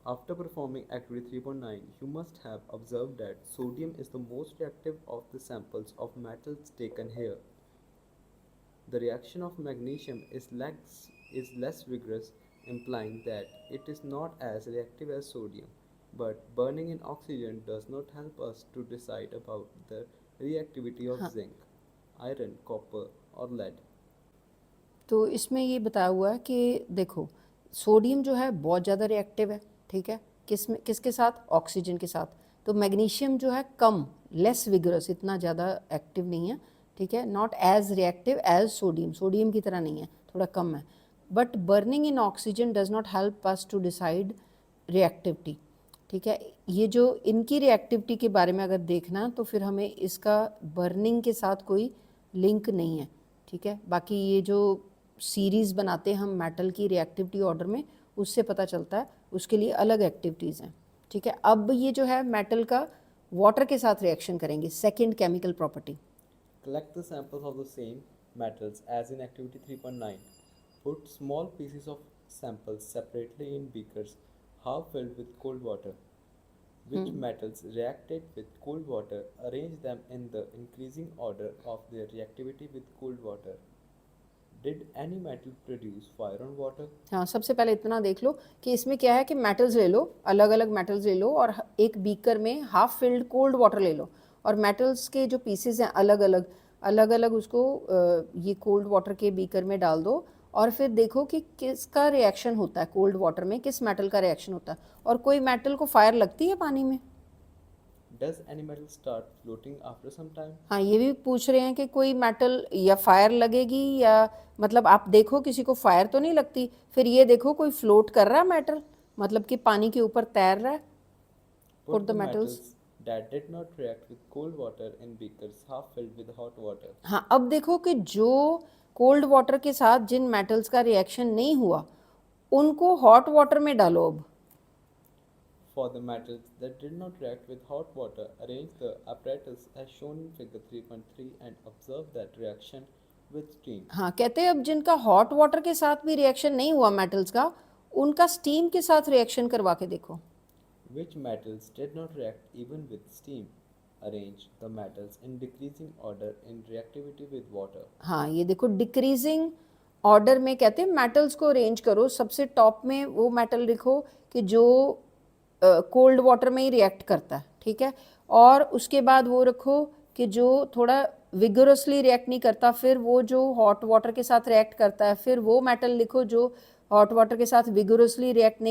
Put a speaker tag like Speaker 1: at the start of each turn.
Speaker 1: After performing activity 3.9, you must have observed that sodium is the most reactive of the samples of metals taken here. The reaction of magnesium is less vigorous, implying that it is not as reactive as sodium. But burning in oxygen does not help us to decide about the reactivity of
Speaker 2: हाँ,
Speaker 1: zinc, iron, copper, or lead.
Speaker 2: तो इसमें ये बताया हुआ है कि देखो sodium जो है बहुत ज़्यादा रिएक्टिव है, ठीक है, किसके साथ, ऑक्सीजन के साथ। तो मैग्नीशियम जो है कम, लेस विगरस, इतना ज़्यादा एक्टिव नहीं है, ठीक है, not as reactive as sodium, sodium की तरह नहीं है, थोड़ा कम है। But burning in oxygen does not help us to decide reactivity, ठीक है। ये जो इनकी रिएक्टिविटी के बारे में अगर देखना तो फिर हमें इसका बर्निंग के साथ कोई लिंक नहीं है, ठीक है। बाकी ये जो सीरीज़ बनाते हैं हम मेटल की रिएक्टिविटी ऑर्डर में, उससे पता चलता है, उसके लिए अलग एक्टिविटीज़ हैं, ठीक है। अब ये जो है मेटल का वाटर के साथ रिएक्शन करेंगे, second chemical property.
Speaker 1: Collect the samples of the same metals as in activity 3.9. Put small pieces of samples separately in beakers half filled with cold water. Which metals reacted with cold water? Arrange them in the increasing order of their reactivity with cold water. Did any metal produce fire on water?
Speaker 2: हाँ, सबसे पहले इतना देख लो कि इसमें क्या है कि मेटल्स ले लो, अलग अलग मेटल्स ले लो और एक बीकर में हाफ फिल्ड कोल्ड वाटर ले लो, और मेटल्स के जो पीसेस हैं अलग अलग उसको ये कोल्ड वाटर के बीकर में डाल दो, और फिर देखो कि किसका रिएक्शन होता है कोल्ड वाटर में, किस मेटल का रिएक्शन होता है, और कोई मेटल को फायर लगती है पानी में।
Speaker 1: Does any metal start floating after some time?
Speaker 2: हाँ, ये भी पूछ रहे हैं कि कोई मेटल या फायर लगेगी, या मतलब आप देखो किसी को फायर तो नहीं लगती, फिर ये देखो कोई फ्लोट कर रहा है मेटल, मतलब कि पानी के ऊपर तैर रहा है।
Speaker 1: Put
Speaker 2: Put
Speaker 1: the
Speaker 2: the metals।
Speaker 1: metals that did not react with cold water in beakers half filled with hot water.
Speaker 2: हाँ, अब देखो कि जो कोल्ड वाटर के साथ जिन मेटल्स का रिएक्शन नहीं हुआ उनको हॉट वाटर में डालो अब।
Speaker 1: For the metals that did not react with hot water, arrange the apparatus as shown in figure 3.3 and observe that reaction with steam.
Speaker 2: हाँ, कहते हैं अब जिनका हॉट वाटर के साथ भी रिएक्शन नहीं हुआ मेटल्स का, उनका स्टीम के साथ रिएक्शन करवा के देखो।
Speaker 1: Which metals did not react even with steam? Arrange the metals in decreasing order in reactivity with water.
Speaker 2: हाँ, ये देखो डिक्रीजिंग ऑर्डर में कहते हैं मेटल्स को अरेंज करो, सबसे टॉप में वो मेटल लिखो कि जो कोल्ड वाटर में ही रिएक्ट करता है, ठीक है, और उसके बाद वो रखो कि जो थोड़ा विगरसली रिएक्ट नहीं करता, फिर वो जो हॉट वाटर के साथ रिएक्ट करता है, फिर वो मेटल लिखो जो हॉट वाटर के साथ विगरसली रिएक्ट नहीं